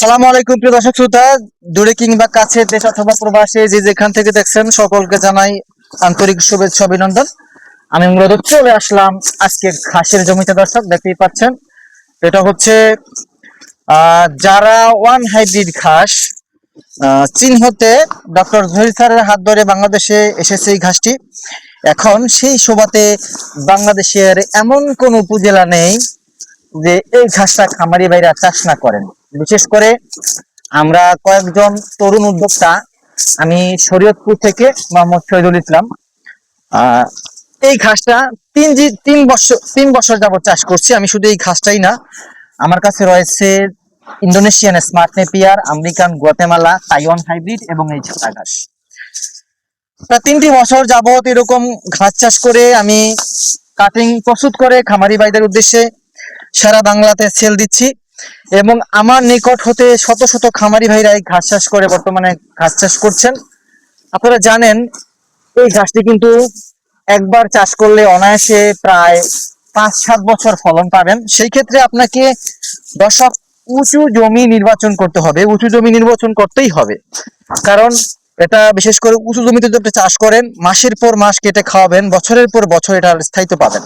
আসসালামু আলাইকুম প্রিয় দর্শক শ্রোতা, দূরে কিংবা কাছে, দেশ অথবা প্রবাসে যে যেখান থেকে দেখছেন সকলকে জানাই আন্তরিক শুভেচ্ছা অভিনন্দন। আমি মূলত চলে আসলাম আজকে ঘাসের জমিতে। দর্শক দেখতেই পাচ্ছেন, এটা হচ্ছে যারা ওয়ান হাইব্রিড ঘাস। চীন হতে ডক্টর জহির স্যারের হাত ধরে বাংলাদেশে এসেছে এই ঘাসটি। এখন সেই সুবাদে বাংলাদেশের এমন কোন উপজেলা নেই যে এই ঘাসটা খামারি ভাইরা চাষ না করেন। বিশেষ করে আমরা কয়েকজন তরুণ উদ্যোক্তা, আমি শরীয়তপুর থেকে মোহাম্মদ শহীদুল ইসলাম, আহ এই ঘাসটা 3 বছর যাবত চাষ করছি। আমি শুধু এই ঘাসটাই না, আমার কাছে রয়েছে Indonesian smart Napier, American Guatemala, Taiwan hybrid এবং এই ছাতা ঘাস। তা 3টি বছর যাবত এরকম ঘাস চাষ করে আমি কাটিং প্রস্তুত করে খামারি ভাইদের উদ্দেশ্যে সারা বাংলাতে সেল দিচ্ছি। এবং আমার নিকট হতে শত শত খামারি ভাইরা এই ঘাস চাষ করে বর্তমানে ঘাস চাষ করছেন। আপনারা জানেন, এই ঘাসটি কিন্তু একবার চাষ করলে অনায়াসে প্রায় 5-7 বছর ফলন পাবেন। সেই ক্ষেত্রে আপনাকে দর্শক উঁচু জমি নির্বাচন করতে হবে, উঁচু জমি নির্বাচন করতেই হবে। কারণ এটা বিশেষ করে উঁচু জমিতে যদি আপনি চাষ করেন, মাসের পর মাস কেটে খাওয়াবেন, বছরের পর বছর এটার স্থায়িত্ব পাবেন।